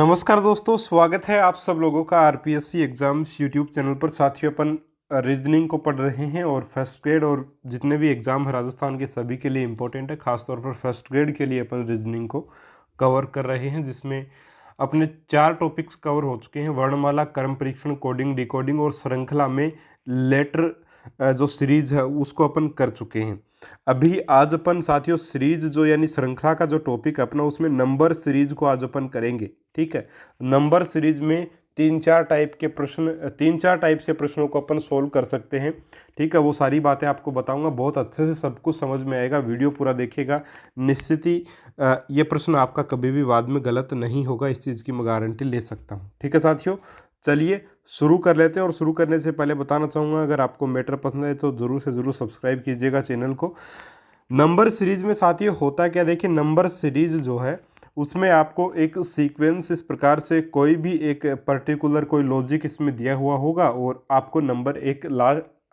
नमस्कार दोस्तों, स्वागत है आप सब लोगों का आरपीएससी एग्ज़ाम्स यूट्यूब चैनल पर। साथियों, अपन रीजनिंग को पढ़ रहे हैं और फर्स्ट ग्रेड और जितने भी एग्ज़ाम है राजस्थान के सभी के लिए इम्पोर्टेंट है। खासतौर पर फर्स्ट ग्रेड के लिए अपन रीजनिंग को कवर कर रहे हैं, जिसमें अपने 4 टॉपिक्स कवर हो चुके हैं। वर्णमाला, क्रम परीक्षण, कोडिंग, डिकोडिंग और श्रृंखला में लेटर जो सीरीज है उसको अपन कर चुके हैं। अभी आज अपन साथियों सीरीज जो यानी श्रृंखला का जो टॉपिक है अपना, उसमें नंबर सीरीज को आज अपन करेंगे। ठीक है, नंबर सीरीज में 3-4 टाइप से प्रश्नों को अपन सोल्व कर सकते हैं। ठीक है, वो सारी बातें आपको बताऊंगा, बहुत अच्छे से सब कुछ समझ में आएगा। वीडियो पूरा देखिएगा, निश्चित ही ये प्रश्न आपका कभी भी बाद में गलत नहीं होगा, इस चीज़ की मैं गारंटी ले सकता हूँ। ठीक है साथियों, चलिए शुरू कर लेते हैं। और शुरू करने से पहले बताना चाहूँगा, अगर आपको मैटर पसंद है तो ज़रूर से ज़रूर सब्सक्राइब कीजिएगा चैनल को। नंबर सीरीज में साथियों होता क्या, देखिए नंबर सीरीज जो है उसमें आपको एक सीक्वेंस इस प्रकार से कोई भी एक पर्टिकुलर कोई लॉजिक इसमें दिया हुआ होगा और आपको नंबर एक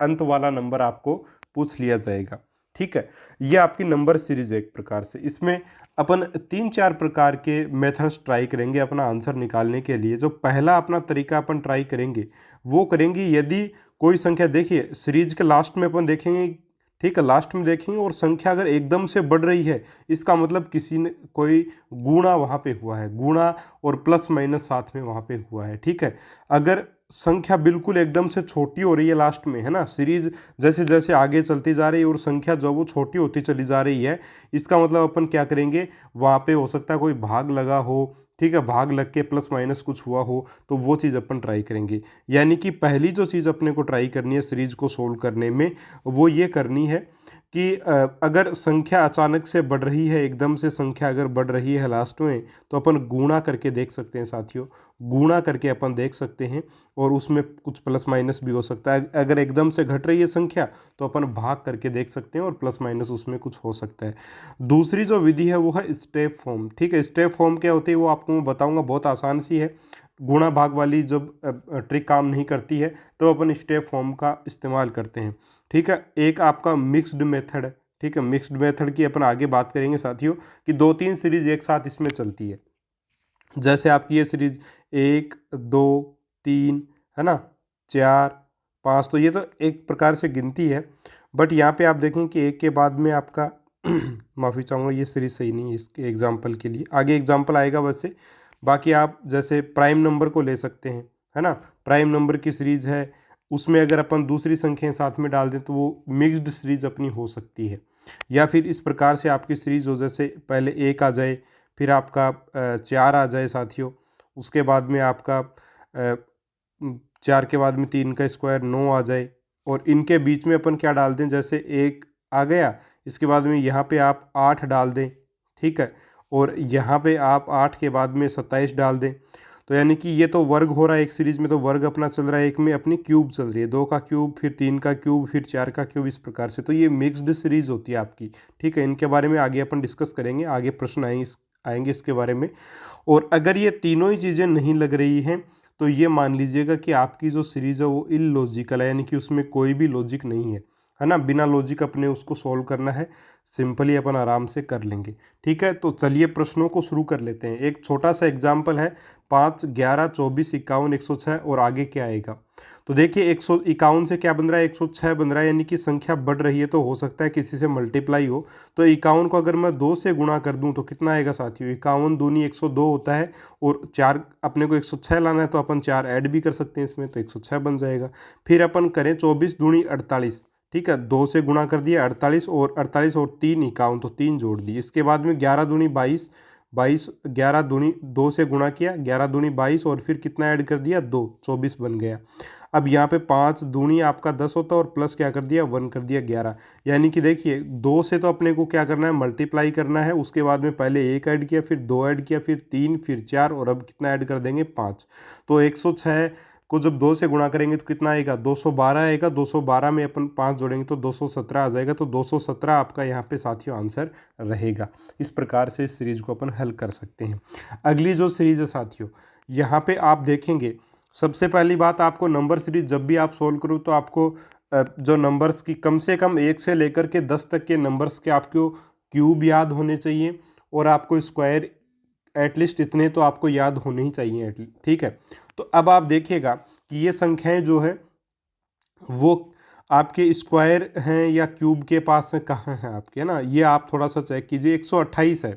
अंत वाला नंबर आपको पूछ लिया जाएगा। ठीक है, ये आपकी नंबर सीरीज है एक प्रकार से। इसमें अपन 3-4 प्रकार के मेथड्स ट्राई करेंगे अपना आंसर निकालने के लिए। जो पहला अपना तरीका अपन ट्राई करेंगे वो करेंगे, यदि कोई संख्या, देखिए सीरीज के लास्ट में अपन देखेंगे, ठीक है, लास्ट में देखेंगे और संख्या अगर एकदम से बढ़ रही है, इसका मतलब किसी ने कोई गुणा वहाँ पे हुआ है, गुणा और प्लस माइनस साथ में वहाँ पे हुआ है। ठीक है, अगर संख्या बिल्कुल एकदम से छोटी हो रही है लास्ट में, है ना, सीरीज जैसे जैसे आगे चलती जा रही है और संख्या जो वो छोटी होती चली जा रही है, इसका मतलब अपन क्या करेंगे, वहाँ पे हो सकता है कोई भाग लगा हो। ठीक है, भाग लग के प्लस माइनस कुछ हुआ हो तो वो चीज़ अपन ट्राई करेंगे। यानी कि पहली जो चीज़ अपने को ट्राई करनी है सीरीज को सोल्व करने में, वो ये करनी है कि अगर संख्या अचानक से बढ़ रही है, एकदम से संख्या अगर बढ़ रही है लास्ट में, तो अपन गुणा करके देख सकते हैं साथियों। गुणा करके अपन देख सकते हैं और उसमें कुछ प्लस माइनस भी हो सकता है। अगर एकदम से घट रही है संख्या तो अपन भाग करके देख सकते हैं और प्लस माइनस उसमें कुछ हो सकता है। दूसरी जो विधि है वो है स्टेप फॉर्म। ठीक है, स्टेप फॉर्म क्या होती है वो आपको मैं बताऊंगा, बहुत आसान सी है। गुणा भाग वाली जब ट्रिक काम नहीं करती है तो अपन स्टेप फॉर्म का इस्तेमाल करते हैं। ठीक है, एक आपका मिक्स्ड मेथड है। ठीक है, मिक्स्ड मेथड की अपन आगे बात करेंगे साथियों, कि 2-3 सीरीज एक साथ इसमें चलती है। जैसे आपकी ये सीरीज 1, 2, 3, है ना, 4, 5, तो ये तो एक प्रकार से गिनती है। बट यहाँ पे आप देखें कि एक के बाद में आपका माफ़ी चाहूँगा, ये सीरीज सही नहीं है इसके एग्जाम्पल के लिए, आगे एग्जाम्पल आएगा वैसे। बाकी आप जैसे प्राइम नंबर को ले सकते हैं, है ना, प्राइम नंबर की सीरीज है, उसमें अगर अपन दूसरी संख्याएं साथ में डाल दें तो वो मिक्स्ड सीरीज अपनी हो सकती है। या फिर इस प्रकार से आपकी सीरीज हो, जैसे पहले 1 आ जाए, फिर आपका 4 आ जाए साथियों, उसके बाद में आपका 4 के बाद में 3 का स्क्वायर 9 आ जाए, और इनके बीच में अपन क्या डाल दें, जैसे 1 आ गया, इसके बाद में यहाँ पे आप 8 डाल दें। ठीक है, और यहाँ पे आप 8 के बाद में 27 डाल दें। तो यानी कि ये तो वर्ग हो रहा है एक सीरीज में, तो वर्ग अपना चल रहा है, एक में अपनी क्यूब चल रही है, 2 का क्यूब, फिर 3 का क्यूब, फिर 4 का क्यूब, इस प्रकार से। तो ये मिक्स्ड सीरीज होती है आपकी। ठीक है, इनके बारे में आगे अपन डिस्कस करेंगे, आगे प्रश्न आएंगे इसके बारे में। और अगर ये तीनों ही चीज़ें नहीं लग रही हैं तो ये मान लीजिएगा कि आपकी जो सीरीज़ है वो इलॉजिकल है, यानी कि उसमें कोई भी लॉजिक नहीं है ना, बिना लॉजिक अपने उसको सॉल्व करना है, सिंपली अपन आराम से कर लेंगे। ठीक है, तो चलिए प्रश्नों को शुरू कर लेते हैं। एक छोटा सा एग्जाम्पल है, 5, 11, 24, 51, 106, और आगे क्या आएगा। तो देखिए 151 से क्या बन रहा है, 106 बन रहा है, यानी कि संख्या बढ़ रही है, तो हो सकता है किसी से मल्टीप्लाई हो। तो 51 को अगर मैं 2 से गुणा कर दूं तो कितना आएगा साथियों, 51 दूनी 102 होता है, और 4 अपने को 106 लाना है तो अपन 4 ऐड भी कर सकते हैं इसमें, तो 106 बन जाएगा। फिर अपन करें 24 दूनी 48। ठीक है, 2 से गुणा कर दिया 48, और 48 और 3 51, तो 3 जोड़ दिए। इसके बाद में 11 दूनी 22, 22, 11 दूनी 2 से गुणा किया, 11 दूनी 22, और फिर कितना ऐड कर दिया, 2, 24 बन गया। अब यहाँ पे 5 दूनी आपका 10 होता है, और प्लस क्या कर दिया, 1 कर दिया, 11। यानी कि देखिए 2 से तो अपने को क्या करना है, मल्टीप्लाई करना है, उसके बाद में पहले 1 ऐड किया, फिर 2 ऐड किया, फिर 3, फिर 4, और अब कितना ऐड कर देंगे, 5। तो 106 को जब 2 से गुणा करेंगे तो कितना आएगा, 212 आएगा। 212 में अपन 5 जोड़ेंगे तो 217 आ जाएगा। तो 217 आपका यहाँ पे साथियों आंसर रहेगा। इस प्रकार से इस सीरीज को अपन हल कर सकते हैं। अगली जो सीरीज है साथियों, यहाँ पे आप देखेंगे, सबसे पहली बात, आपको नंबर सीरीज जब भी आप सोल्व करो तो आपको जो नंबर्स की कम से कम 1 से लेकर के 10 तक के नंबर्स के आपको क्यूब याद होने चाहिए, और आपको स्क्वायर एटलीस्ट इतने तो आपको याद होने ही चाहिए ठीक है। तो अब आप देखिएगा कि ये संख्याएं जो है वो आपके स्क्वायर हैं या क्यूब के पास है, कहाँ है आपके, है ना। ये आप थोड़ा सा चेक कीजिए। 128 है,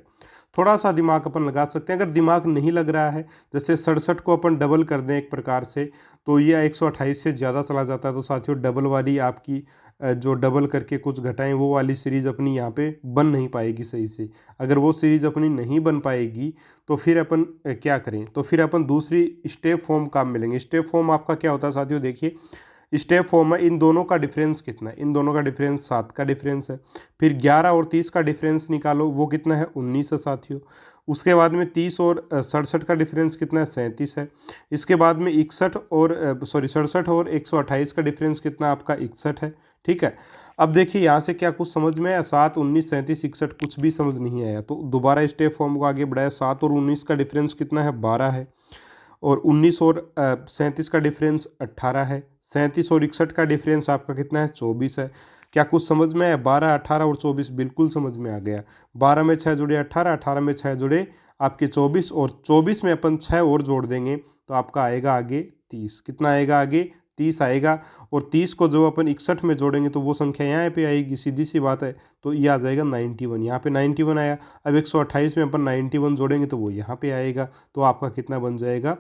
थोड़ा सा दिमाग अपन लगा सकते हैं। अगर दिमाग नहीं लग रहा है, जैसे 67 को अपन डबल कर दें एक प्रकार से, तो ये 128 से ज़्यादा चला जाता है। तो साथियों डबल वाली आपकी जो डबल करके कुछ घटाएं वो वाली सीरीज़ अपनी यहाँ पे बन नहीं पाएगी सही से। अगर वो सीरीज़ अपनी नहीं बन पाएगी तो फिर अपन क्या करें, तो फिर अपन दूसरी स्टेप फॉर्म काम मिलेंगे। स्टेप फॉर्म आपका क्या होता है साथियों, देखिए स्टेप फॉर्म है, इन दोनों का डिफरेंस कितना है, इन दोनों का डिफरेंस 7 का डिफरेंस है। फिर 11 और 30 का डिफरेंस निकालो, वो कितना है 19 है साथियों। उसके बाद में 30 और 67 का डिफरेंस कितना है 37 है। इसके बाद में 67 और 128 का डिफरेंस कितना आपका 61 है। ठीक है, अब देखिए यहाँ से क्या कुछ समझ में आया, 7, 19, 37, 61 कुछ भी समझ नहीं आया। तो दोबारा स्टेप फॉर्म को आगे बढ़ाया, 7 और 19 का डिफरेंस कितना है 12 है। और 19 और 37 का डिफरेंस 18 है। 37 और 61 का डिफरेंस आपका कितना है 24 है। क्या कुछ समझ में आया, 12, 18 और 24 बिल्कुल समझ में आ गया। 12 में 6 जुड़े 18, 18 में 6 जुड़े आपके 24, और 24 में अपन 6 और जोड़ देंगे तो आपका आएगा आगे 30। कितना आएगा आगे 30 आएगा। और 30 को जब अपन 61 में जोड़ेंगे तो वो संख्या यहाँ पे आएगी, सीधी सी बात है। तो ये आ जाएगा 91, यहाँ पे 91 आया। अब 128 में अपन 91 जोड़ेंगे तो वो यहाँ पे आएगा। तो आपका कितना बन जाएगा,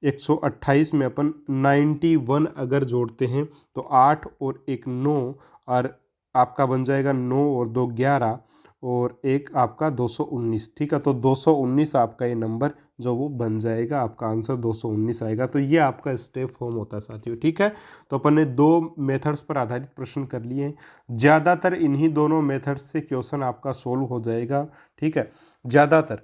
128 में अपन 91 अगर जोड़ते हैं तो 8 और 1 9, और आपका बन जाएगा 9 और 2 11, और एक आपका 219। ठीक है, तो 219 आपका ये नंबर जो वो बन जाएगा, आपका आंसर 219 आएगा। तो ये आपका स्टेप फॉर्म होता है साथियों। ठीक है, तो अपन ने 2 मेथड्स पर आधारित प्रश्न कर लिए हैं। ज़्यादातर इन्हीं दोनों मेथड्स से क्वेश्चन आपका सोल्व हो जाएगा। ठीक है, ज़्यादातर,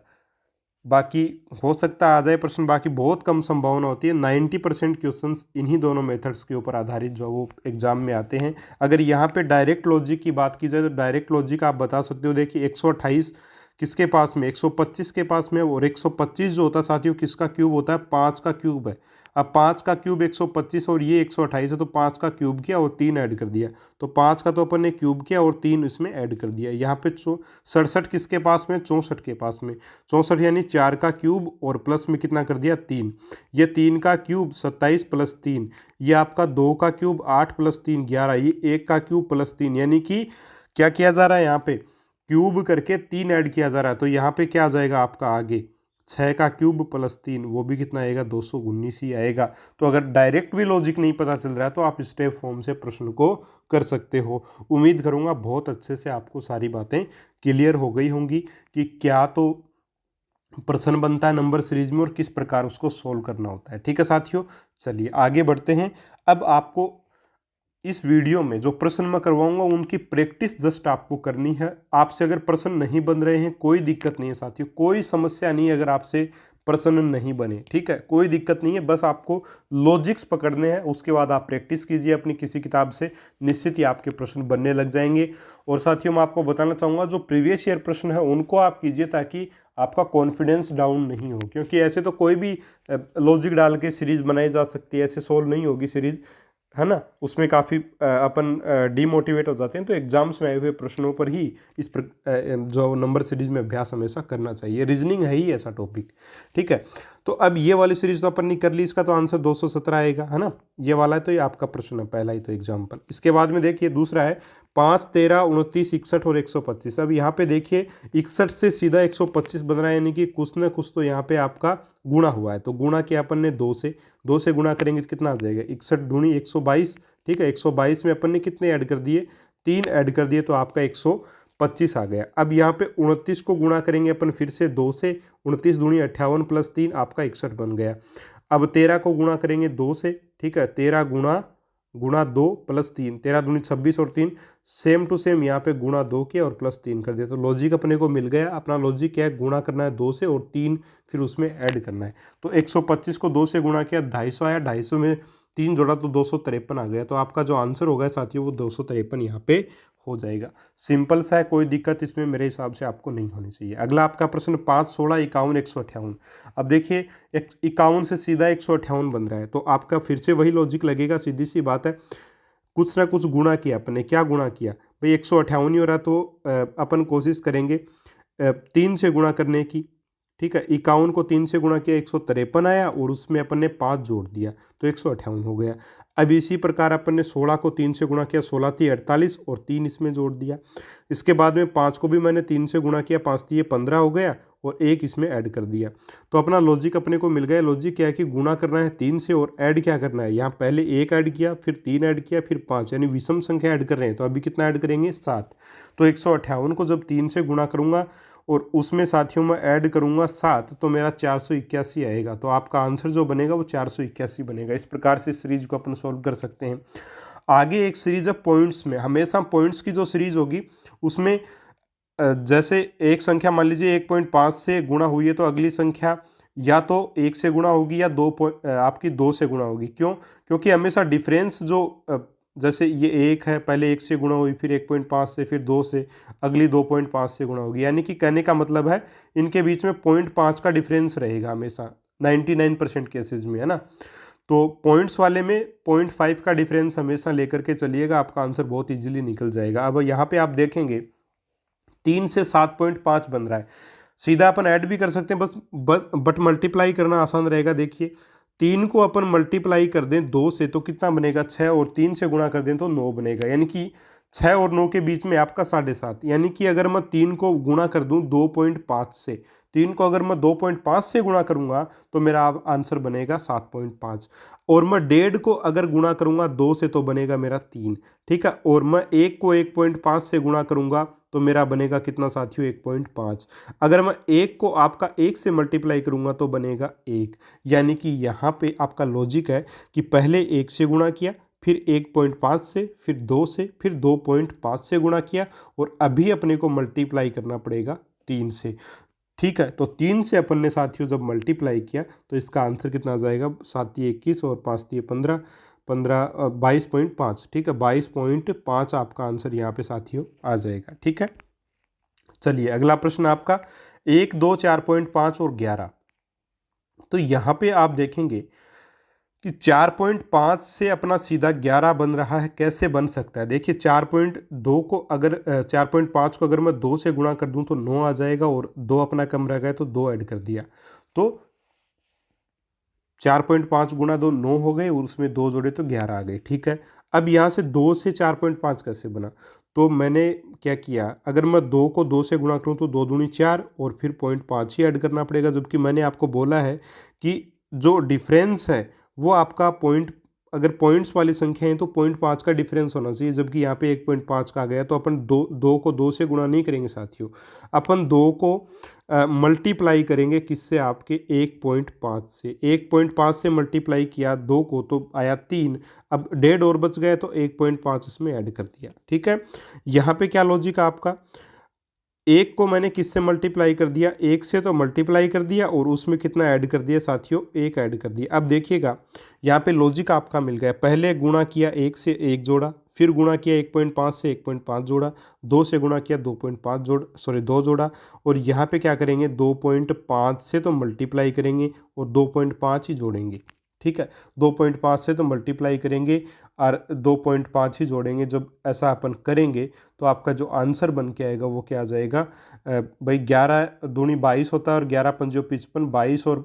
बाकी हो सकता आ जाए प्रश्न, बाकी बहुत कम संभावना होती है। 90% क्वेश्चन इन्हीं दोनों मेथड्स के ऊपर आधारित जो वो एग्जाम में आते हैं। अगर यहाँ पे डायरेक्ट लॉजिक की बात की जाए तो डायरेक्ट लॉजिक आप बता सकते हो। देखिए 128 किसके पास में, 125 के पास में, और 125 जो होता है साथियों किसका क्यूब होता है, 5 का क्यूब है। अब 5 का क्यूब 125 और ये 128 है, तो 5 का क्यूब किया और 3 ऐड कर दिया। तो 5 का तो अपन ने क्यूब किया और 3 इसमें ऐड कर दिया। यहाँ पे 67 किसके पास में, 64 के पास में। 64 यानी 4 का क्यूब और प्लस में कितना कर दिया 3। ये 3 का क्यूब 27 प्लस 3, ये आपका 2 का क्यूब 8 प्लस 3 11, ये 1 का क्यूब प्लस 3, यानी कि क्या किया जा रहा है यहाँ पे, क्यूब करके 3 ऐड किया जा रहा है। तो यहाँ पे क्या आ जाएगा आपका आगे 6 का क्यूब प्लस 3, वो भी कितना आएगा 219 ही आएगा। तो अगर डायरेक्ट भी लॉजिक नहीं पता चल रहा है तो आप स्टेप फॉर्म से प्रश्न को कर सकते हो। उम्मीद करूँगा बहुत अच्छे से आपको सारी बातें क्लियर हो गई होंगी कि क्या तो प्रश्न बनता है नंबर सीरीज में और किस प्रकार उसको सोल्व करना होता है। ठीक है साथियों, चलिए आगे बढ़ते हैं। अब आपको इस वीडियो में जो प्रश्न मैं करवाऊंगा उनकी प्रैक्टिस जस्ट आपको करनी है। आपसे अगर प्रश्न नहीं बन रहे हैं कोई दिक्कत नहीं है साथियों, कोई समस्या नहीं है अगर आपसे प्रश्न नहीं बने। ठीक है, कोई दिक्कत नहीं है, बस आपको लॉजिक्स पकड़ने हैं। उसके बाद आप प्रैक्टिस कीजिए अपनी किसी किताब से, निश्चित ही आपके प्रश्न बनने लग जाएंगे। और साथियों मैं आपको बताना चाहूँगा जो प्रीवियस ईयर प्रश्न है उनको आप कीजिए ताकि आपका कॉन्फिडेंस डाउन नहीं हो, क्योंकि ऐसे तो कोई भी लॉजिक डाल के सीरीज बनाई जा सकती है, ऐसे सोल्व नहीं होगी सीरीज, है ना। उसमें काफ़ी अपन डीमोटिवेट हो जाते हैं। तो एग्जाम्स में आए हुए प्रश्नों पर ही इस जो नंबर सीरीज में अभ्यास हमेशा करना चाहिए। रीजनिंग है ही ऐसा टॉपिक। ठीक है, तो अब ये वाली सीरीज तो अपन ने कर ली, इसका तो आंसर 217 आएगा, है ना। ये वाला है तो ये आपका प्रश्न है पहला ही तो एग्जाम्पल। इसके बाद में देखिए दूसरा है 5, 13, 29, 61 और 125। अब यहाँ पे देखिए 61 से सीधा 125 बन रहा है, यानी कि कुछ ना कुछ तो यहाँ पे आपका गुणा हुआ है। तो गुणा किया अपन ने 2 से गुणा करेंगे तो कितना आ जाएगा 61 दूनी 122। ठीक है, 122 में अपन ने कितने ऐड कर दिए 3 ऐड कर दिए, तो आपका 125 आ गया। अब यहाँ पे 29 को गुणा करेंगे अपन फिर से 2 से, 29 दूनी 58 प्लस 3 आपका 61 बन गया। अब 13 को गुणा करेंगे 2 से। ठीक है, 13 गुणा 2 प्लस 3, 13 दूनी 26 और 3 सेम टू सेम यहाँ पे गुणा 2 किया और प्लस 3 कर दिया। तो लॉजिक अपने को मिल गया। अपना लॉजिक क्या है, गुणा करना है 2 से और 3 फिर उसमें ऐड करना है। तो 125 को 2 से गुणा किया 250 आया, 250 में 3 जोड़ा तो 253 आ गया। तो आपका जो आंसर होगा साथियों वो 253 यहाँ पे हो जाएगा। सिंपल सा है, कोई दिक्कत इसमें मेरे हिसाब से आपको नहीं होनी चाहिए। अगला आपका प्रश्न 5, 16, 51, 158। अब देखिए 51 से सीधा 158 बन रहा है, तो आपका फिर से वही लॉजिक लगेगा, सीधी सी बात है। कुछ ना कुछ गुणा किया अपने, क्या गुणा किया भाई 158 ही हो रहा, तो अपन कोशिश करेंगे 3 से गुणा करने की। ठीक है। 51 को 3 से गुणा किया 153 आया और उसमें अपन ने 5 जोड़ दिया तो 158 हो गया। अब इसी प्रकार अपन ने 16 को 3 से गुणा किया, 16 × 48 और 3 इसमें जोड़ दिया। इसके बाद में 5 को भी मैंने 3 से गुणा किया, 5 × 3 = 15 हो गया और 1 इसमें ऐड कर दिया। तो अपना लॉजिक अपने को मिल गया। लॉजिक क्या है कि गुणा करना है 3 से और ऐड क्या करना है, यहाँ पहले 1 ऐड किया, फिर 3 ऐड किया, फिर 5, यानी विषम संख्या ऐड कर रहे हैं। तो अभी कितना ऐड करेंगे, 7। तो 158 को जब 3 से गुणा करूंगा और उसमें साथियों में ऐड करूंगा 7 तो मेरा 481 आएगा। तो आपका आंसर जो बनेगा वो 481 बनेगा। इस प्रकार से सीरीज को अपन सॉल्व कर सकते हैं। आगे एक सीरीज है पॉइंट्स में। हमेशा पॉइंट्स की जो सीरीज होगी उसमें जैसे एक संख्या मान लीजिए 1.5 से गुणा हुई है तो अगली संख्या या तो 1 से गुणा होगी या आपकी 2 से गुणा होगी। क्यों? क्योंकि हमेशा डिफरेंस जो जैसे ये 1 है, पहले 1 से गुणा हुई, फिर 1.5 से, फिर 2 से, अगली 2.5 से गुणा होगी। यानी कि कहने का मतलब है इनके बीच में 0.5 का डिफरेंस रहेगा हमेशा 99% केसेज में, है ना। तो पॉइंट्स वाले में 0.5 का डिफरेंस हमेशा लेकर के चलिएगा, आपका आंसर बहुत ईजिली निकल जाएगा। अब यहाँ पे आप देखेंगे 3 से 7.5 बन रहा है, सीधा अपन ऐड भी कर सकते हैं, बट मल्टीप्लाई करना आसान रहेगा। देखिए 3 को अपन मल्टीप्लाई कर दें 2 से तो कितना बनेगा, 6, और 3 से गुणा कर दें तो 9 बनेगा। यानी कि 6 और 9 के बीच में आपका 7.5। यानी कि अगर मैं 3 को गुणा कर दूं 2.5 से, 3 को अगर मैं 2.5 से गुणा करूंगा तो मेरा आंसर बनेगा 7.5। और मैं 1.5 को अगर गुणा करूंगा 2 से तो बनेगा मेरा 3, ठीक है। और मैं 1 को 1.5 से गुणा करूंगा तो मेरा बनेगा कितना साथियों, 1.5। अगर मैं 1 को आपका 1 से मल्टीप्लाई करूंगा तो बनेगा 1। यानी कि यहाँ पे आपका लॉजिक है कि पहले 1 से गुणा किया, फिर 1.5 से, फिर 2 से, फिर 2.5 से गुणा किया और अभी अपने को मल्टीप्लाई करना पड़ेगा 3 से, ठीक है। तो 3 से अपन ने साथियों जब मल्टीप्लाई किया तो इसका आंसर कितना आ जाएगा, 7 × 21 और 5 × 15, 22.5, ठीक है। 22.5 आपका आंसर यहाँ पे साथियों आ जाएगा, ठीक है। चलिए अगला प्रश्न आपका 1, 2, 4.5 और 11। तो यहाँ पे आप देखेंगे कि 4.5 से अपना सीधा 11 बन रहा है। कैसे बन सकता है, देखिए 4.2 को अगर 4.5 को अगर मैं 2 से गुणा कर दूं तो 9 आ जाएगा और 2 अपना कम रह गया तो 2 ऐड कर दिया तो 4.5 गुणा 2 9 हो गए और उसमें 2 जोड़े तो 11 आ गए, ठीक है। अब यहाँ से 2 से 4.5 कैसे बना, तो मैंने क्या किया, अगर मैं 2 को 2 से गुणा करूँ तो 2 दूनी 4 और फिर 0.5 ही ऐड करना पड़ेगा। जबकि मैंने आपको बोला है कि जो डिफरेंस है वो आपका अगर पॉइंट्स वाली संख्या है तो 0.5 का डिफरेंस होना चाहिए। जबकि यहाँ पे 1.5 का आ गया तो अपन 2 को 2 से गुणा नहीं करेंगे साथियों, अपन 2 को मल्टीप्लाई करेंगे किससे, आपके 1.5 से। 1.5 से मल्टीप्लाई किया 2 को तो आया 3, अब 1.5 और बच गया तो 1.5 इसमें ऐड कर दिया, ठीक है। यहाँ पे क्या लॉजिक आपका, 1 को मैंने किससे मल्टीप्लाई कर दिया, 1 से तो मल्टीप्लाई कर दिया और उसमें कितना ऐड कर दिया साथियों, 1 ऐड कर दिया। अब देखिएगा यहाँ पे लॉजिक आपका मिल गया, पहले गुणा किया 1 से 1 जोड़ा, फिर गुणा किया 1.5 से 1.5 जोड़ा, 2 से गुणा किया 2 जोड़ा और यहाँ पे क्या करेंगे 2.5 से तो मल्टीप्लाई करेंगे और 2.5 ही जोड़ेंगे, ठीक है। 2.5 से तो मल्टीप्लाई करेंगे और 2.5 ही जोड़ेंगे। जब ऐसा अपन करेंगे तो आपका जो आंसर बन के आएगा वो क्या आ जाएगा, भाई 11 दूनी 22 होता है और 11 पंजो 55, 22 और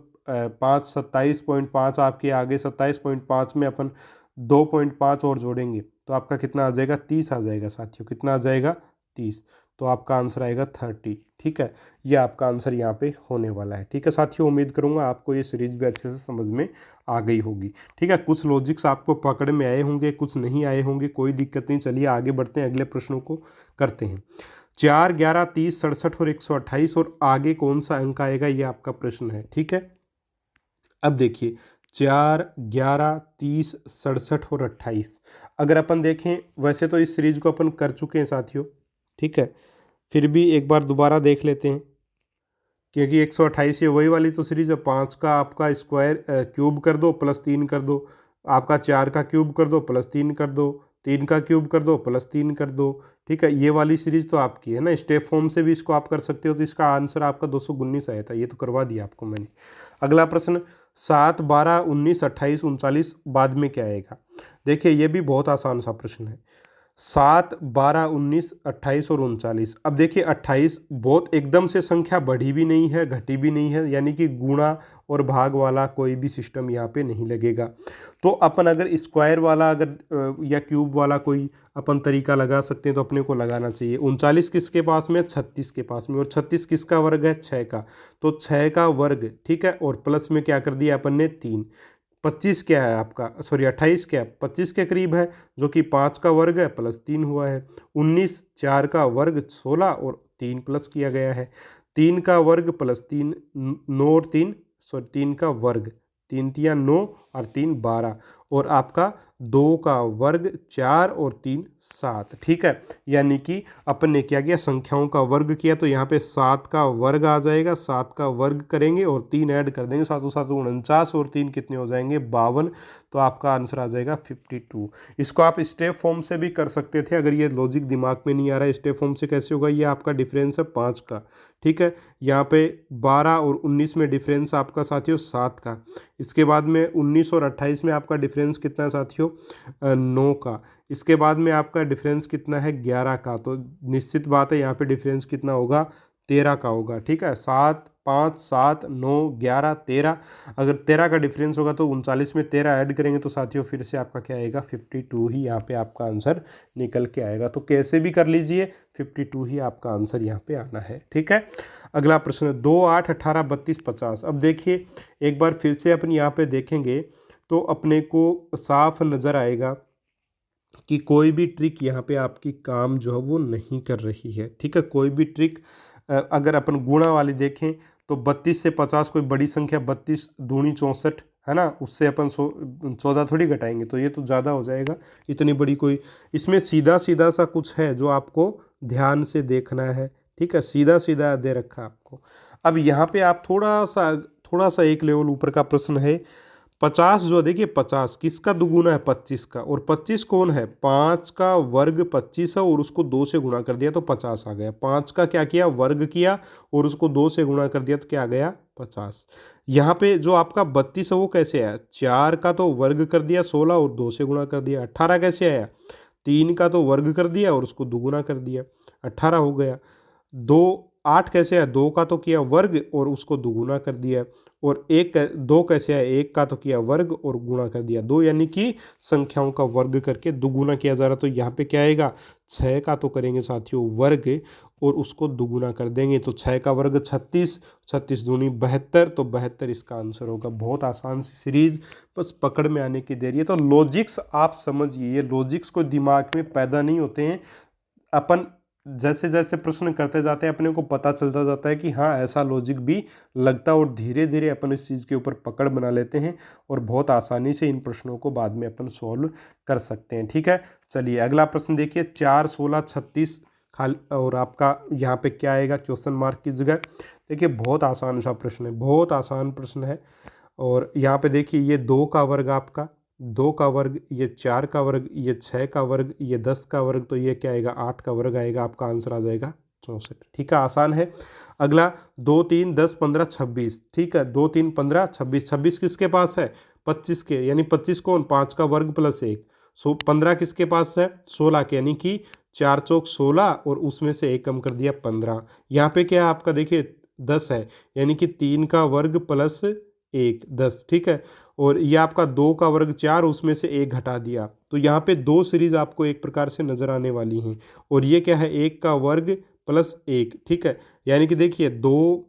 5 27.5 आपके आगे, 27.5 में अपन 2.5 और जोड़ेंगे तो आपका कितना आ जाएगा, 30 आ जाएगा साथियों। कितना आ जाएगा, 30। तो आपका आंसर आएगा 30, ठीक है। ये आपका आंसर यहाँ पे होने वाला है, ठीक है साथियों। उम्मीद करूँगा आपको ये सीरीज भी अच्छे से समझ में आ गई होगी, ठीक है। कुछ लॉजिक्स आपको पकड़ में आए होंगे, कुछ नहीं आए होंगे, कोई दिक्कत नहीं। चलिए आगे बढ़ते हैं, अगले प्रश्नों को करते हैं। 4, 11, 30, 67 और 128 और आगे कौन सा अंक आएगा, ये आपका प्रश्न है, ठीक है। अब देखिए 4, 11, 30, 67 और 28 अगर अपन देखें, वैसे तो इस सीरीज को अपन कर चुके हैं साथियों, ठीक है। फिर भी एक बार दोबारा देख लेते हैं क्योंकि 128 ये वही वाली तो सीरीज है। 5 का आपका स्क्वायर क्यूब कर दो प्लस 3 कर दो, आपका 4 का क्यूब कर दो प्लस 3 कर दो, 3 का क्यूब कर दो प्लस 3 कर दो, ठीक है। ये वाली सीरीज तो आपकी है ना। स्टेप फॉर्म से भी इसको आप कर सकते हो। तो इसका आंसर आपका 219 आया था, ये तो करवा दिया आपको मैंने। अगला प्रश्न 7, 12, 19, 28, 39 बाद में क्या आएगा। देखिए ये भी बहुत आसान सा प्रश्न है। 7, 12, 19, 28 और 39। अब देखिए 28 बहुत एकदम से संख्या बढ़ी भी नहीं है घटी भी नहीं है, यानी कि गुणा और भाग वाला कोई भी सिस्टम यहाँ पे नहीं लगेगा। तो अपन अगर स्क्वायर वाला या क्यूब वाला कोई अपन तरीका लगा सकते हैं तो अपने को लगाना चाहिए। 39 किसके पास में? 36 के पास में। और 36 किसका वर्ग है? 6 का। तो 6 का वर्ग, ठीक है, और प्लस में क्या कर दिया अपन ने? 3। 25 क्या है आपका, सॉरी 28 क्या है? 25 के करीब है, जो कि 5 का वर्ग है प्लस 3 हुआ है। 19, 4 का वर्ग 16 और 3 प्लस किया गया है। 3 का वर्ग प्लस 3, 9 और 3, सॉरी 3 का वर्ग, 3 तिया 9 और 3 12, और आपका 2 का वर्ग 4 और 3 7, ठीक है। यानी कि अपन ने क्या किया? संख्याओं का वर्ग किया, तो यहाँ पे 7 का वर्ग आ जाएगा, 7 का वर्ग करेंगे और 3 ऐड कर देंगे, 7 7 49 और 3 कितने हो जाएंगे? 52। तो आपका आंसर आ जाएगा 52। इसको आप स्टेप फॉर्म से भी कर सकते थे, अगर ये लॉजिक दिमाग में नहीं आ रहा है स्टेप फॉर्म से कैसे होगा। ये आपका डिफरेंस है 5 का, ठीक है। यहाँ पे 12 और 19 में डिफरेंस आपका साथियों 7 का। इसके बाद में 19 और 28 में आपका डिफरेंस कितना है साथियों? 9 का। इसके बाद में आपका डिफरेंस कितना है? 11 का। तो निश्चित बात है यहाँ पे डिफरेंस कितना होगा? 13 का होगा, ठीक है। 7, 5, 7, 9, 11, 13। अगर 13 का डिफरेंस होगा तो 39 में 13 ऐड करेंगे तो साथियों फिर से आपका क्या आएगा? 52 ही यहाँ पे आपका आंसर निकल के आएगा। तो कैसे भी कर लीजिए 52 ही आपका आंसर यहाँ पे आना है, ठीक है। अगला प्रश्न है 2, 8, 18, 32, 50। अब देखिए एक बार फिर से अपन यहाँ पे देखेंगे तो अपने को साफ नज़र आएगा कि कोई भी ट्रिक यहाँ पे आपकी काम जो है वो नहीं कर रही है, ठीक है। कोई भी ट्रिक अगर अपन गुणा वाली देखें तो 32 से 50 कोई बड़ी संख्या, 32 दूनी 64 है ना, उससे अपन 14 थोड़ी घटाएंगे, तो ये तो ज़्यादा हो जाएगा। इतनी बड़ी कोई, इसमें सीधा सीधा सा कुछ है जो आपको ध्यान से देखना है, ठीक है। सीधा सीधा दे रखा है आपको। अब यहाँ पे आप थोड़ा सा एक लेवल ऊपर का प्रश्न है। 50 जो देखिए 50 किसका दुगुना है? 25 का। और 25 कौन है? 5 का वर्ग 25 है और उसको 2 से गुणा कर दिया तो 50 आ गया। 5 का क्या किया? वर्ग किया और उसको 2 से गुणा कर दिया तो क्या आ गया? 50। यहाँ पे जो आपका 32 है वो कैसे आया? 4 का तो वर्ग कर दिया 16 और 2 से गुणा कर दिया। 18 कैसे आया? 3 का तो वर्ग कर दिया और उसको दुगुना कर दिया, 18 हो गया। 8 कैसे आया? 2 का तो किया वर्ग और उसको दुगुना कर दिया। और 2 कैसे आया? 1 का तो किया वर्ग और गुणा कर दिया 2, यानी कि संख्याओं का वर्ग करके दुगुना किया जा रहा। तो यहाँ पे क्या आएगा? 6 का तो करेंगे साथियों वर्ग और उसको दुगुना कर देंगे, तो 6 का वर्ग 36, 36 दूनी 72, तो 72 इसका आंसर होगा। बहुत आसान सी सीरीज, बस पकड़ में आने की देरी है। तो लॉजिक्स आप समझिए, ये लॉजिक्स को दिमाग में पैदा नहीं होते हैं, अपन जैसे जैसे प्रश्न करते जाते हैं अपने को पता चलता जाता है कि हाँ ऐसा लॉजिक भी लगता है, और धीरे धीरे अपन इस चीज़ के ऊपर पकड़ बना लेते हैं और बहुत आसानी से इन प्रश्नों को बाद में अपन सॉल्व कर सकते हैं, ठीक है। चलिए अगला प्रश्न देखिए, 4, 16, 36 खाली, और आपका यहाँ पे क्या आएगा क्वेश्चन मार्क की जगह? देखिए बहुत आसान सा प्रश्न है, बहुत आसान प्रश्न है। और यहाँ पे देखिए ये 2 का वर्ग आपका, 2 का वर्ग, ये 4 का वर्ग, ये 6 का वर्ग, ये 10 का वर्ग, तो ये क्या आएगा? 8 का वर्ग आएगा। आपका आंसर आ जाएगा 64, ठीक है। आसान है। अगला 2, 3, 10, 15, 26, ठीक है। 2, 3, 15, 26, 26 किसके पास है? 25 के, यानी 25 कौन? 5 का वर्ग प्लस 1। 15 किसके पास है? 16 के, यानी कि 4 चौक 16 और उसमें से 1 कम कर दिया 15। यहाँ पे क्या है आपका? देखिए 10 है, यानी कि 3 का वर्ग प्लस 1, 10, ठीक है। और ये आपका 2 का वर्ग 4, उसमें से 1 घटा दिया, तो यहाँ पे 2 सीरीज आपको एक प्रकार से नज़र आने वाली हैं। और ये क्या है? 1 का वर्ग प्लस 1, ठीक है। यानी कि देखिए 2,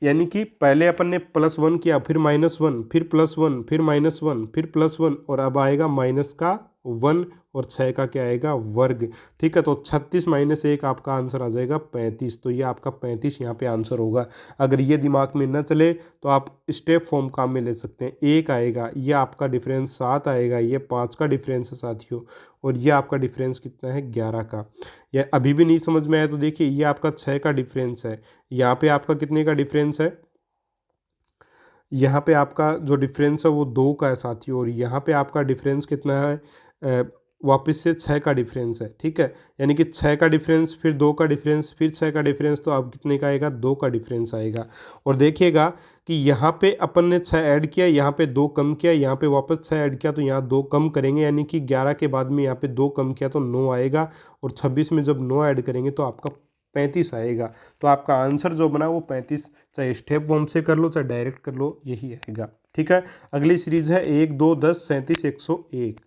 यानी कि पहले अपन ने +1 किया, फिर -1, फिर +1, फिर -1, फिर +1, और अब आएगा माइनस का 1 और 6 का क्या आएगा? वर्ग, ठीक है। तो 36 - 1 आपका आंसर आ जाएगा 35। तो ये आपका 35 यहाँ पे आंसर होगा। अगर ये दिमाग में न चले तो आप स्टेप फॉर्म काम में ले सकते हैं। 1 आएगा, ये आपका डिफरेंस 7 आएगा, ये 5 का डिफरेंस है साथियों, और ये आपका डिफरेंस कितना है? 11 का। या अभी भी नहीं समझ में आया तो देखिए ये आपका 6 का डिफरेंस है, यहाँ पे आपका कितने का डिफरेंस है? यहाँ पे आपका जो डिफरेंस है वो 2 का है साथियों, और यहाँ पे आपका डिफरेंस कितना है? वापस से 6 का डिफरेंस है, ठीक है, यानी कि 6 का डिफरेंस, फिर 2 का डिफरेंस, फिर 6 का डिफरेंस, तो अब कितने का आएगा, 2 का डिफरेंस आएगा। और देखिएगा कि यहाँ पे अपन ने 6 ऐड किया, यहाँ पे 2 कम किया, यहाँ पे वापस 6 ऐड किया, तो यहाँ 2 कम करेंगे, यानी कि 11 के बाद में यहाँ पे 2 कम किया तो 9 आएगा, और 26 में जब 9 ऐड करेंगे तो आपका 35 आएगा। तो आपका आंसर जो बना वो 35, चाहे स्टेप फॉर्म से कर लो चाहे डायरेक्ट कर लो, यही आएगा, ठीक है। अगली सीरीज है 1 2 10 37 101।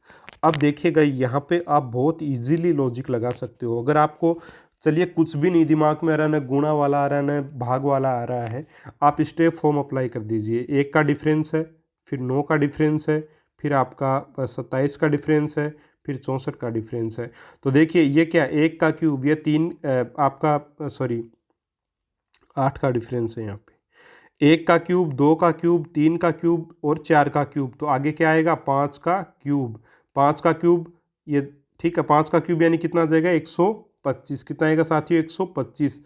अब देखिएगा यहाँ पे आप बहुत इजीली लॉजिक लगा सकते हो। अगर आपको, चलिए कुछ भी नहीं दिमाग में आ रहा, ना गुणा वाला आ रहा है ना भाग वाला आ रहा है, आप स्टेप फॉर्म अप्लाई कर दीजिए। 1 का डिफरेंस है, फिर 9 का डिफरेंस है, फिर आपका 27 का डिफरेंस है, फिर 64 का डिफरेंस है। तो देखिए ये क्या, 1 का क्यूब, ये 3 आपका सॉरी 8 का डिफरेंस है यहाँ पे। 1 का क्यूब, 2 का क्यूब, 3 का क्यूब और 4 का क्यूब, तो आगे क्या आएगा, 5 का क्यूब। 5 का क्यूब ये, ठीक है, 5 का क्यूब यानी कितना आ जाएगा, 125। कितना आएगा साथियों, 125।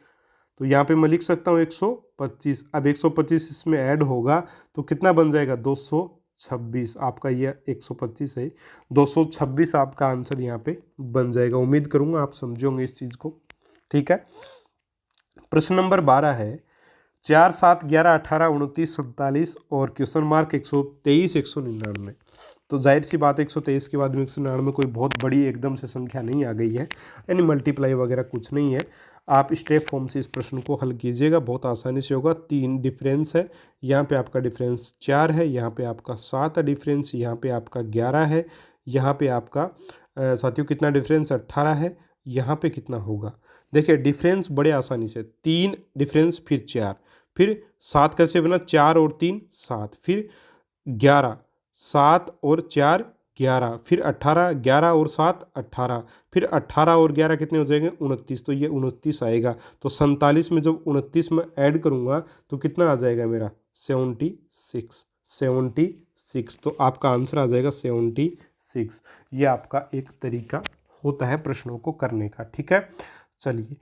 तो यहाँ पे मैं लिख सकता हूँ 125। अब 125 इसमें ऐड होगा तो कितना बन जाएगा, 226। आपका ये 125 है, 226 आपका आंसर यहाँ पे बन जाएगा। उम्मीद करूँगा आप समझोगे इस चीज़ को, ठीक है। प्रश्न नंबर 12 है, 4 7 11 18 29 47 और क्वेश्चन मार्क 123 199। तो जाहिर सी बात है 123 के बाद में 199 कोई बहुत बड़ी एकदम से संख्या नहीं आ गई है, यानी मल्टीप्लाई वगैरह कुछ नहीं है। आप स्टेप फॉर्म से इस प्रश्न को हल कीजिएगा, बहुत आसानी से होगा। 3 डिफरेंस है, यहाँ पे आपका डिफरेंस 4 है, यहाँ पे आपका 7 डिफरेंस, यहाँ पे आपका 11 है, यहाँ पे आपका साथियों कितना डिफरेंस, 18 है। यहाँ पे कितना होगा, देखिए डिफरेंस बड़े आसानी से, 3 डिफरेंस, फिर 4, फिर 7 कैसे बना, 4 और 3 7, फिर 11, 7 और 4 11, फिर 18, 11 और 7 18, फिर 18 और 11 कितने हो जाएंगे, 29। तो ये 29 आएगा। तो 47 में जब 29 में ऐड करूँगा तो कितना आ जाएगा मेरा, 76। 76, तो आपका आंसर आ जाएगा 76। ये आपका एक तरीका होता है प्रश्नों को करने का, ठीक है। चलिए,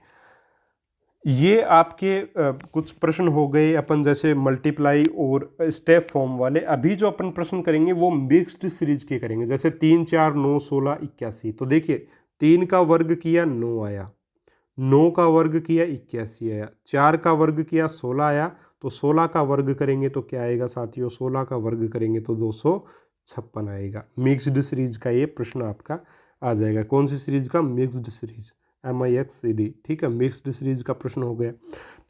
ये आपके कुछ प्रश्न हो गए अपन जैसे मल्टीप्लाई और स्टेप फॉर्म वाले। अभी जो अपन प्रश्न करेंगे वो मिक्स्ड सीरीज के करेंगे, जैसे 3 4 9 16 81। तो देखिए 3 का वर्ग किया 9 आया, 9 का वर्ग किया 81 आया, 4 का वर्ग किया 16 आया। तो 16 का वर्ग करेंगे तो क्या आएगा साथियों, 16 का वर्ग करेंगे तो 256 आएगा। मिक्स्ड सीरीज का ये प्रश्न आपका आ जाएगा। कौन सी सीरीज का, मिक्स्ड सीरीज, MIXCD, ठीक है, मिक्स्ड सीरीज का प्रश्न हो गया।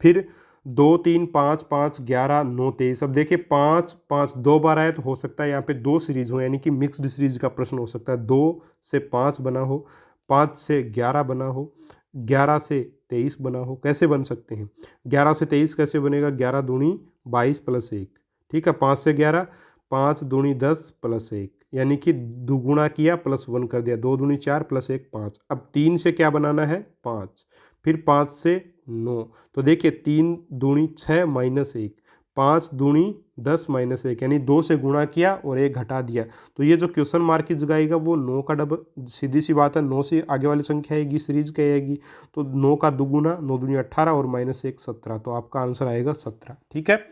फिर 2 3 5 5 11 9 23। अब देखिए 5 5 2 बार आया तो हो सकता है यहाँ पे 2 सीरीज हो, यानी कि मिक्स्ड सीरीज का प्रश्न हो सकता है। 2 से 5 बना हो, 5 से 11 बना हो, 11 से 23 बना हो। कैसे बन सकते हैं, 11 से 23 कैसे बनेगा, 11 दूनी 22 प्लस 1, ठीक है, 5 से 11, 5 दूनी 10 प्लस 1, यानी कि दुगुना किया प्लस 1 कर दिया, 2 दूनी 4 प्लस 1 5। अब 3 से क्या बनाना है, 5, फिर 5 से 9। तो देखिए 3 दूनी 6 माइनस 1, 5 दूनी 10 माइनस 1, यानी 2 से गुणा किया और 1 घटा दिया। तो ये जो क्वेश्चन मार्क की जगह आएगा वो 9 का डबल, सीधी सी बात है 9 से आगे वाली संख्या आएगी सीरीज की आएगी, तो 9 का दुगुना, 9 दूनी 18 और माइनस 1 17। तो आपका आंसर आएगा 17, ठीक है।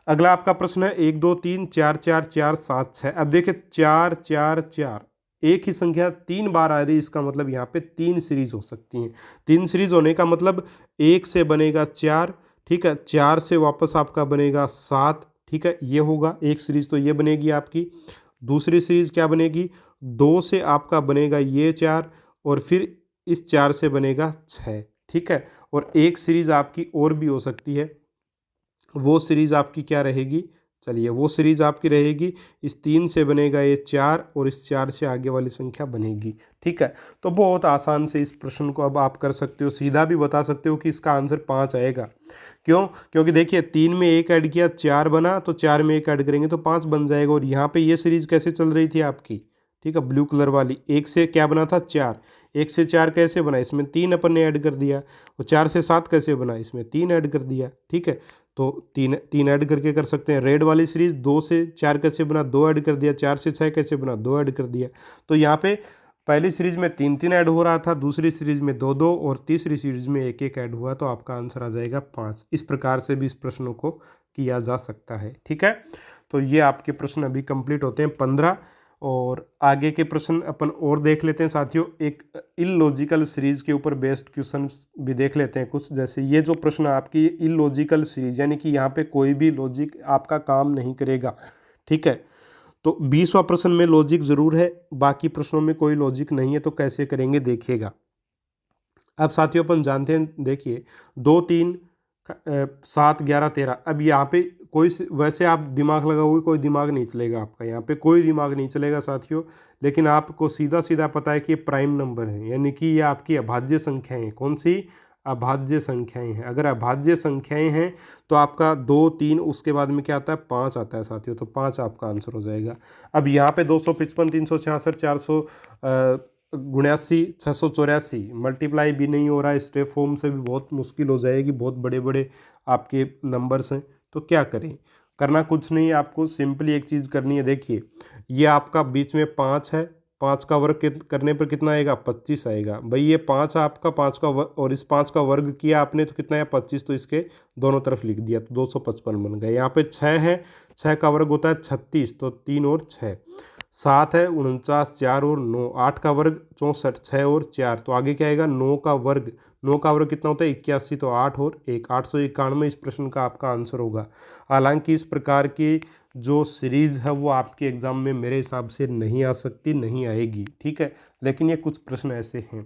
अगला आपका प्रश्न है 1 2 3 4 4 4 7 6। अब देखिए 4 4 4, एक ही संख्या 3 बार आ रही है, इसका मतलब यहाँ पे 3 सीरीज हो सकती हैं। 3 सीरीज होने का मतलब 1 से बनेगा 4, ठीक है, 4 से वापस आपका बनेगा 7, ठीक है, ये होगा एक सीरीज, तो ये बनेगी आपकी। दूसरी सीरीज क्या बनेगी, 2 से आपका बनेगा ये 4, और फिर इस 4 से बनेगा 6, ठीक है। और एक सीरीज आपकी और भी हो सकती है, वो सीरीज आपकी क्या रहेगी, चलिए वो सीरीज आपकी रहेगी, इस 3 से बनेगा ये 4 और इस 4 से आगे वाली संख्या बनेगी, ठीक है। तो बहुत आसान से इस प्रश्न को अब आप कर सकते हो, सीधा भी बता सकते हो कि इसका आंसर 5 आएगा। क्यों, क्योंकि देखिए 3 में 1 ऐड किया 4 बना, तो 4 में 1 ऐड करेंगे तो 5 बन जाएगा। और यहाँ पे ये सीरीज कैसे चल रही थी आपकी, ठीक है, ब्लू कलर वाली, 1 से क्या बना था 4, 1 से 4 कैसे बना, इसमें 3 अपन ने ऐड कर दिया, और 4 से 7 कैसे बना, इसमें 3 ऐड कर दिया, ठीक है। तो 3 ऐड करके कर सकते हैं। रेड वाली सीरीज 2 से 4 कैसे बना, 2 ऐड कर दिया, 4 से 6 कैसे बना, 2 ऐड कर दिया। तो यहाँ पे पहली सीरीज में 3 ऐड हो रहा था, दूसरी सीरीज में 2 और तीसरी सीरीज में 1 ऐड हुआ, तो आपका आंसर आ जाएगा 5। इस प्रकार से भी इस प्रश्नों को किया जा सकता है, ठीक है। तो ये आपके प्रश्न अभी कंप्लीट होते हैं 15, और आगे के प्रश्न अपन और देख लेते हैं साथियों। एक इलॉजिकल सीरीज के ऊपर बेस्ड क्वेश्चन भी देख लेते हैं कुछ। जैसे ये जो प्रश्न आपकी इलॉजिकल सीरीज, यानी कि यहाँ पे कोई भी लॉजिक आपका काम नहीं करेगा, ठीक है। तो 20वां प्रश्न में लॉजिक जरूर है, बाकी प्रश्नों में कोई लॉजिक नहीं है, तो कैसे करेंगे देखिएगा। अब साथियों अपन जानते हैं, देखिए 2 3 7 11 13। अब यहाँ पे कोई वैसे आप दिमाग लगाओगे कोई दिमाग नहीं चलेगा आपका, यहाँ पे कोई दिमाग नहीं चलेगा साथियों। लेकिन आपको सीधा सीधा पता है कि ये प्राइम नंबर है, यानी कि ये आपकी अभाज्य संख्याएं हैं। कौन सी? अभाज्य संख्याएं हैं। अगर अभाज्य संख्याएं हैं तो आपका 2 3 उसके बाद में क्या आता है? 5 आता है साथियों। तो 5 आपका आंसर हो जाएगा। अब यहाँ पे 255 366 400 79 684 मल्टीप्लाई भी नहीं हो रहा है, स्टेप फॉर्म से भी बहुत मुश्किल हो जाएगी, बहुत बड़े बड़े आपके नंबर्स हैं। तो क्या करें? करना कुछ नहीं है, आपको सिंपली एक चीज़ करनी है। देखिए ये आपका बीच में 5 है, 5 का वर्ग करने पर कितना आएगा? 25 आएगा। भाई ये 5 आपका 5 का वर्ग, और इस 5 का वर्ग किया आपने तो कितना है? 25। तो इसके दोनों तरफ लिख दिया तो 255 बन गए। यहाँ पे 6 है, 6 का वर्ग होता है 36, तो 3 और 6। 7 है 49, 4 और 9, 8 का वर्ग 64, 6 और 4। तो आगे क्या आएगा? 9 का वर्ग। 9 का वर्ग कितना होता है? 81, तो 8 और 1, 891 इस प्रश्न का आपका आंसर होगा। हालांकि इस प्रकार की जो सीरीज है वो आपके एग्जाम में मेरे हिसाब से नहीं आ सकती, नहीं आएगी, ठीक है। लेकिन ये कुछ प्रश्न ऐसे हैं।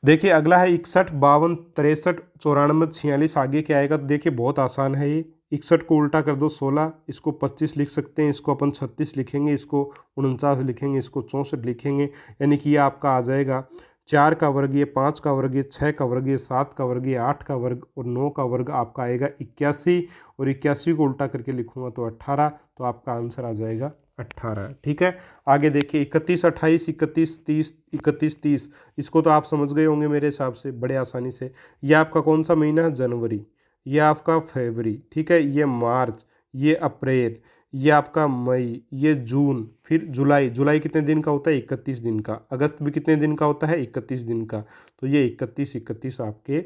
देखिए अगला है 61 52 63 94 46। आगे क्या आएगा? तो देखिए बहुत आसान है ये। 61 को उल्टा कर दो 16, इसको 25 लिख सकते हैं, इसको अपन 36 लिखेंगे, इसको 49 लिखेंगे, इसको 64 लिखेंगे। यानी कि ये आपका आ जाएगा 4 का वर्ग, ये 5 का वर्ग, ये 6 का वर्ग, ये 7 का वर्ग, ये 8 का वर्ग और 9 का वर्ग आपका आएगा 81। और 81 को उल्टा करके लिखूंगा तो 18। तो आपका आंसर आ जाएगा 18, ठीक है। आगे देखिए 31 28 31 30 31 30। इसको तो आप समझ गए होंगे मेरे हिसाब से बड़े आसानी से। ये आपका कौन सा महीना है? जनवरी। ये आपका फरवरी, ठीक है। ये मार्च, ये अप्रैल, ये आपका मई, ये जून, फिर जुलाई। जुलाई कितने दिन का होता है? 31 दिन का। अगस्त भी कितने दिन का होता है? 31 दिन का। तो ये 31 31 आपके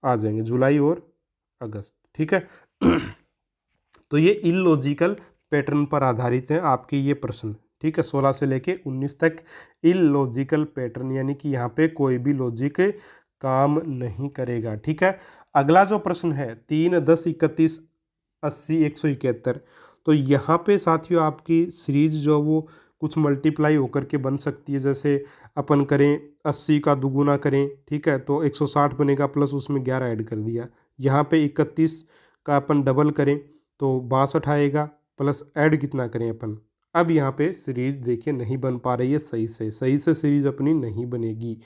आ जाएंगे, जुलाई और अगस्त, ठीक है। तो ये इलॉजिकल पैटर्न पर आधारित है आपके ये प्रश्न, ठीक है। 16 से लेके 19 तक इलॉजिकल पैटर्न, यानी कि यहाँ पे कोई भी लॉजिक काम नहीं करेगा, ठीक है। अगला जो प्रश्न है 3 10 31 80 171। तो यहाँ पे साथियों आपकी सीरीज जो वो कुछ मल्टीप्लाई होकर के बन सकती है। जैसे अपन करें 80 का दुगुना करें, ठीक है, तो 160 बनेगा, प्लस उसमें 11 ऐड कर दिया। यहाँ पे 31 का अपन डबल करें तो 62 आएगा, प्लस ऐड कितना करें अपन? अब यहाँ पे सीरीज देखिए नहीं बन पा रही है, सही से सीरीज अपनी नहीं बनेगी।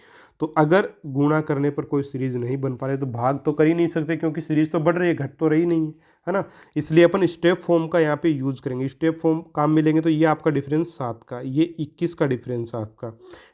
तो अगर गुणा करने पर कोई सीरीज नहीं बन पा रही तो भाग तो कर ही नहीं सकते, क्योंकि सीरीज तो बढ़ रही है, घट तो रही नहीं है ना। इसलिए अपन स्टेप फॉर्म का यहाँ पे यूज करेंगे। स्टेप फॉर्म काम मिलेंगे तो ये आपका डिफरेंस 7 का, ये 21 का डिफरेंस आपका,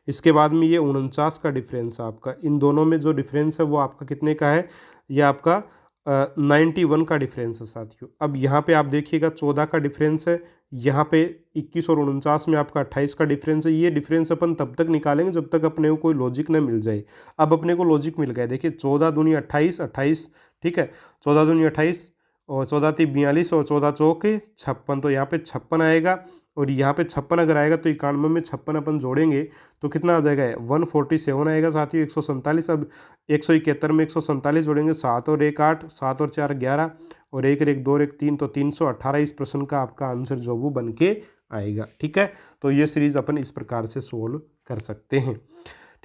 इसके बाद में ये 49 का डिफरेंस आपका। इन दोनों में जो डिफरेंस है वो आपका कितने का है? ये आपका 91 का डिफरेंस है साथियों। अब यहाँ पे आप देखिएगा 14 का डिफरेंस है, यहाँ पे 21 और 49 में आपका 28 का डिफरेंस है। ये डिफरेंस अपन तब तक निकालेंगे जब तक अपने को कोई लॉजिक ना मिल जाए। अब अपने को लॉजिक मिल गया, देखिए 14 दूनी 28 28, ठीक है, 14 दूनी 28 और 14 ती 42 और 14 चौक 56। तो यहाँ पे 56 आएगा, और यहाँ पे 56 अगर आएगा तो 91 में 56 अपन जोड़ेंगे तो कितना आ जाएगा? 147 आएगा साथियों। 147, अब 171 में 147 जोड़ेंगे, 7 और 1 8, 7 और 4 11, और 1 1 2 1 3, तो 318 इस प्रश्न का आपका आंसर जो वो बन के आएगा, ठीक है। तो ये सीरीज अपन इस प्रकार से सोल्व कर सकते हैं,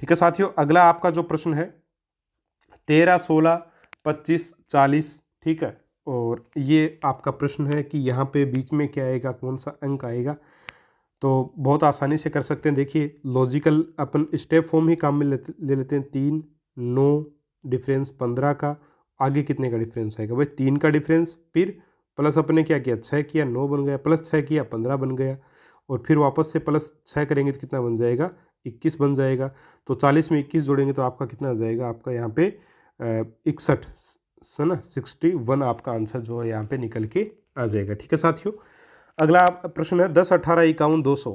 ठीक है साथियों। अगला आपका जो प्रश्न है 13 16 25 40, ठीक है। और ये आपका प्रश्न है कि यहाँ पे बीच में क्या आएगा, कौन सा अंक आएगा? तो बहुत आसानी से कर सकते हैं। देखिए लॉजिकल अपन स्टेप फॉर्म ही काम में ले लेते हैं। 3 9 डिफरेंस 15 का, आगे कितने का डिफरेंस आएगा? भाई 3 का डिफरेंस, फिर प्लस अपने क्या किया? 6 किया 9 बन गया, प्लस 6 किया 15 बन गया, और फिर वापस से प्लस 6 करेंगे तो कितना बन जाएगा? 21 बन जाएगा। तो 40 में 21 जोड़ेंगे तो आपका कितना आ जाएगा? आपका यहाँ पे 61 है ना, 61 आपका आंसर जो है यहाँ पे निकल के आ जाएगा, ठीक है साथियों। अगला प्रश्न है 10 18 51 200।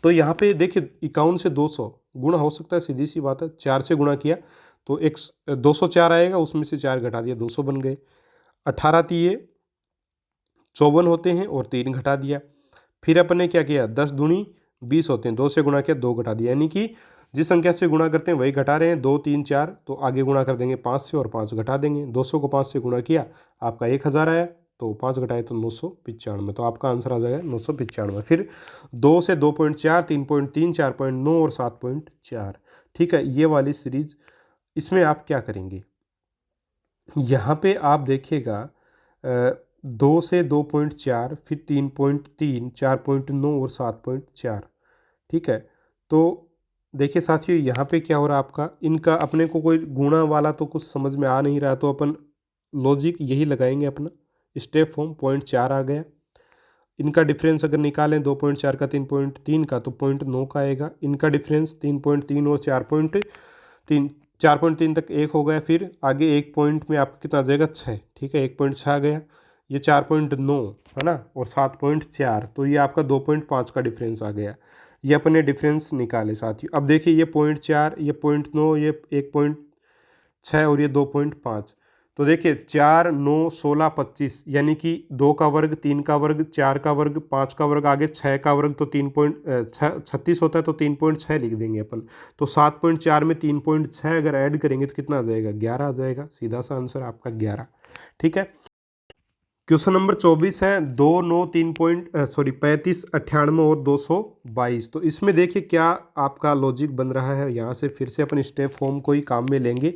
तो यहाँ पे देखिए 51 से 200 गुणा हो सकता है, सीधी सी बात है। 4 से गुणा किया तो 204 आएगा, उसमें से 4 घटा दिया 200 बन गए। 18 ती 54 होते हैं और 3 घटा दिया, फिर अपन ने क्या किया, 10 दूनी 20 होते हैं, 2 से गुणा किया, 2 घटा दिया, यानी कि जिस संख्या से गुणा करते हैं वही घटा रहे हैं, 2 3 4, तो आगे गुणा कर देंगे 5 से और 5 घटा देंगे, 200 को 5 से गुणा किया, आपका 1000 आया, तो 5 घटाए तो 995, तो आपका आंसर आ जाएगा 995। फिर 2 से 2.4, 3.3, 4.9 और 7.4। ठीक है, ये वाली सीरीज, इसमें आप क्या करेंगे, यहाँ पे आप देखिएगा 2 से 2.4, फिर 3.3, 4.9 और 7.4। ठीक है, तो देखिए साथियों यहाँ पे क्या हो रहा है आपका, इनका अपने को कोई गुणा वाला तो कुछ समझ में आ नहीं रहा, तो अपन लॉजिक यही लगाएंगे अपना, स्टेप फॉर्म 0.4 आ गया, इनका डिफरेंस अगर निकालें 2.4 का 3.3 का तो 0.9 का आएगा, इनका डिफरेंस 3.3 और 4.3, 4.3 तक 1 हो गया, फिर आगे 1 पॉइंट में आपका कितना आ जाएगा 6। ठीक है, 1.6 आ गया, ये 4.9 है ना, और 7.4, तो ये आपका 2.5 का डिफरेंस आ गया, ये अपन ने डिफरेंस निकाले साथियों। अब देखिए ये 0.4, ये 0.9, ये 1.6 और ये 2.5, तो देखिए 4 9 16 25, यानी कि 2 का वर्ग, 3 का वर्ग, 4 का वर्ग, 5 का वर्ग, आगे 6 का वर्ग, तो 36 होता है, तो 3.6 लिख देंगे अपन। तो 7.4 में 3.6 अगर ऐड करेंगे तो कितना आ जाएगा, 11 आ जाएगा, सीधा सा आंसर आपका 11। ठीक है, क्वेश्चन नंबर 24 है 2 9 35 98 और 222। तो इसमें देखिए क्या आपका लॉजिक बन रहा है, यहाँ से फिर से अपन स्टेप फॉर्म को ही काम में लेंगे।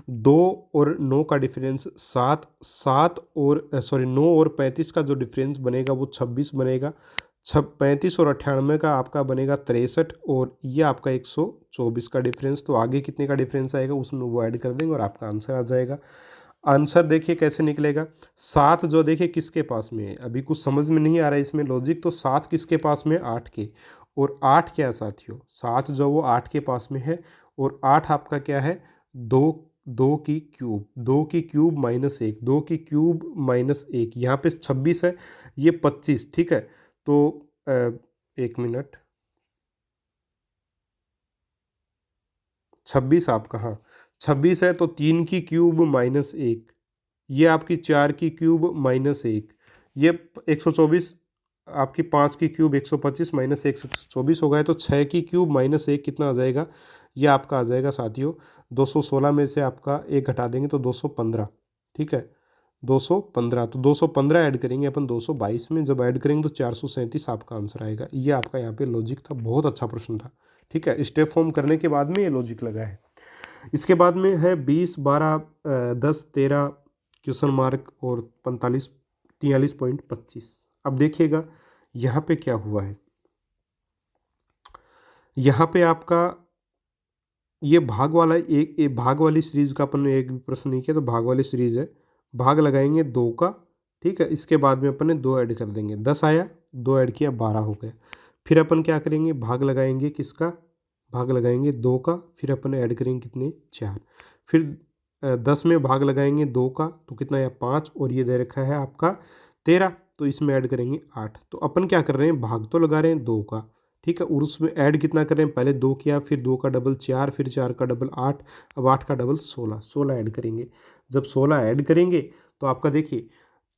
2 और 9 का डिफरेंस 7, 9 और 35 का जो डिफरेंस बनेगा वो 26 बनेगा, 35 और 98 का आपका बनेगा 63, और ये आपका 124 का डिफरेंस, तो आगे कितने का डिफरेंस आएगा उसमें वो ऐड कर देंगे और आपका आंसर आ जाएगा। आंसर देखिए कैसे निकलेगा, 7 जो देखिए किसके पास में है, अभी कुछ समझ में नहीं आ रहा है इसमें लॉजिक, तो 7 किसके पास में है, 8 के, और 8 क्या है साथियों, 7 जो वो 8 के पास में है, और 8 आपका क्या है, 2 2 की क्यूब, 2 की क्यूब माइनस 1, 2 की क्यूब माइनस 1, यहाँ पे 26 है, ये 25। ठीक है, तो 1 मिनट, 26 आपका, हाँ 26 है, तो 3 की क्यूब माइनस 1, ये आपकी 4 की क्यूब माइनस 1, ये 124, आपकी 5 की क्यूब 125 माइनस 124 हो गया, तो 6 की क्यूब माइनस 1 कितना आ जाएगा, ये आपका आ जाएगा साथियों 216 में से आपका 1 घटा देंगे तो 215। ठीक है, 215, तो 215 ऐड करेंगे अपन 222 में, जब ऐड करेंगे तो 437 आपका आंसर आएगा। ये आपका यहाँ पे लॉजिक था, बहुत अच्छा प्रश्न था। ठीक है, स्टेप फॉर्म करने के बाद में ये लॉजिक लगा है। इसके बाद में है 20 12 10 13 क्वेश्चन मार्क और 45 43.25। अब देखिएगा यहाँ पे क्या हुआ है, यहाँ पे आपका ये भाग वाला एक भाग वाली सीरीज का अपन ने एक भी प्रश्न नहीं किया, तो भाग वाली सीरीज है, भाग लगाएंगे 2 का। ठीक है, इसके बाद में अपन ने 2 ऐड कर देंगे, 10 आया, 2 ऐड किया 12 हो गया। फिर अपन क्या करेंगे, भाग लगाएंगे किसका, भाग लगाएंगे 2 का, फिर अपन ऐड करेंगे कितने, 4, फिर 10 में भाग लगाएंगे 2 का, तो कितना है 5, और ये दे रखा है आपका 13, तो इसमें ऐड करेंगे 8। तो अपन क्या कर रहे हैं, भाग तो लगा रहे हैं 2 का, ठीक है, और उसमें ऐड कितना कर रहे हैं, पहले 2 किया, फिर 2 का डबल 4, फिर 4 का डबल 8, अब 8 का डबल 16, 16 ऐड करेंगे। जब 16 ऐड करेंगे तो आपका देखिए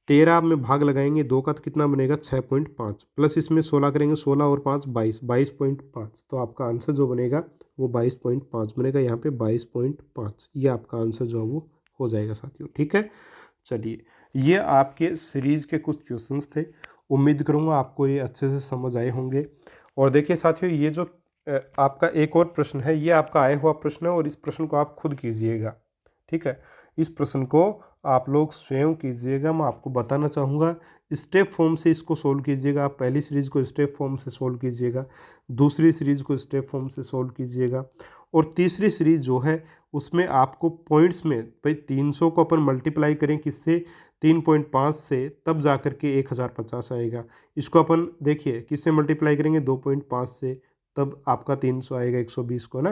13 में भाग लगाएंगे 2 का, तो कितना बनेगा 6.5, प्लस इसमें 16 करेंगे, 16 और 5 22, 22.5, तो आपका आंसर जो बनेगा वो 22.5 बनेगा, यहाँ पे 22.5, ये आपका आंसर जो है वो हो जाएगा साथियों। ठीक है, चलिए ये आपके सीरीज के कुछ क्वेश्चंस थे, उम्मीद करूँगा आपको ये अच्छे से समझ आए होंगे। और देखिए साथियों ये जो आपका एक और प्रश्न है, ये आपका आया हुआ प्रश्न है, और इस प्रश्न को आप खुद कीजिएगा। ठीक है, इस प्रश्न को आप लोग स्वयं कीजिएगा, मैं आपको बताना चाहूँगा स्टेप फॉर्म से इसको सोल्व कीजिएगा। आप पहली सीरीज को स्टेप फॉर्म से सोल्व कीजिएगा, दूसरी सीरीज को स्टेप फॉर्म से सोल्व कीजिएगा, और तीसरी सीरीज जो है उसमें आपको पॉइंट्स में भाई 300 को अपन मल्टीप्लाई करें किससे, 3.5 से, तब जा कर के 1050 आएगा। इसको अपन देखिए किससे मल्टीप्लाई करेंगे, 2.5 से, तब आपका 300 आएगा 120 को ना।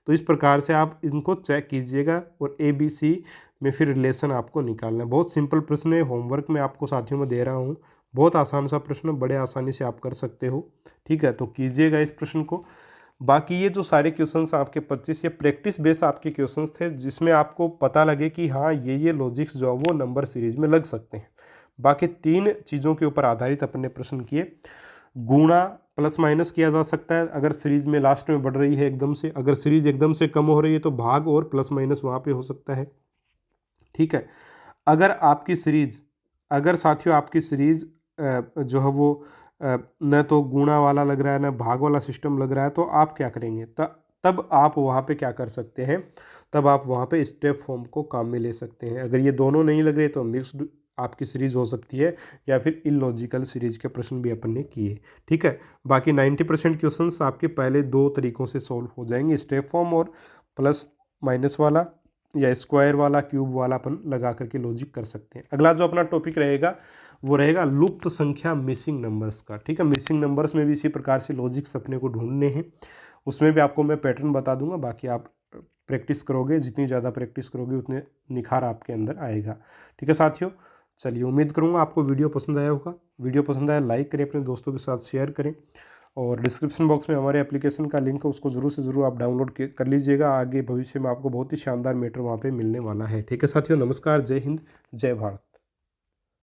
तो इस प्रकार से आप इनको चेक कीजिएगा, और ABC में फिर रिलेशन आपको निकालना है। बहुत सिंपल प्रश्न है, होमवर्क में आपको साथियों में दे रहा हूँ, बहुत आसान सा प्रश्न, बड़े आसानी से आप कर सकते हो। ठीक है, तो कीजिएगा इस प्रश्न को। बाकी ये जो सारे क्वेश्चंस आपके 25 ये प्रैक्टिस बेस आपके क्वेश्चंस थे, जिसमें आपको पता लगे कि हाँ ये लॉजिक्स जो है वो नंबर सीरीज में लग सकते हैं। बाकी 3 चीज़ों के ऊपर आधारित अपने प्रश्न किए, गुणा प्लस माइनस किया जा सकता है अगर सीरीज में लास्ट में बढ़ रही है एकदम से, अगर सीरीज एकदम से कम हो रही है तो भाग और प्लस माइनस वहाँ पे हो सकता है। ठीक है, अगर आपकी सीरीज, अगर साथियों आपकी सीरीज जो है वो न तो गुणा वाला लग रहा है न भाग वाला सिस्टम लग रहा है, तो आप क्या करेंगे, तब आप वहाँ पे क्या कर सकते हैं, तब आप वहाँ पे स्टेप फॉर्म को काम में ले सकते हैं। अगर ये दोनों नहीं लग रहे तो मिक्स्ड आपकी सीरीज हो सकती है, या फिर इलॉजिकल सीरीज के प्रश्न भी अपन ने किए। ठीक है, बाकी 90% क्वेश्चंस आपके पहले दो तरीकों से सॉल्व हो जाएंगे, स्टेप फॉर्म और प्लस माइनस वाला या स्क्वायर वाला क्यूब वाला अपन लगा करके लॉजिक कर सकते हैं। अगला जो अपना टॉपिक रहेगा वो रहेगा लुप्त संख्या, मिसिंग नंबर्स का। ठीक है, मिसिंग नंबर्स में भी इसी प्रकार से लॉजिक्स अपने को ढूंढने हैं, उसमें भी आपको मैं पैटर्न बता दूंगा। बाकी आप प्रैक्टिस करोगे, जितनी ज़्यादा प्रैक्टिस करोगे उतने निखार आपके अंदर आएगा। ठीक है साथियों, चलिए उम्मीद करूँगा आपको वीडियो पसंद आया होगा। वीडियो पसंद आया लाइक करें, अपने दोस्तों के साथ शेयर करें, और डिस्क्रिप्शन बॉक्स में हमारे एप्लीकेशन का लिंक है, उसको ज़रूर से ज़रूर आप डाउनलोड कर लीजिएगा। आगे भविष्य में आपको बहुत ही शानदार मैटर वहाँ पे मिलने वाला है। ठीक है साथियों, नमस्कार, जय हिंद, जय भारत।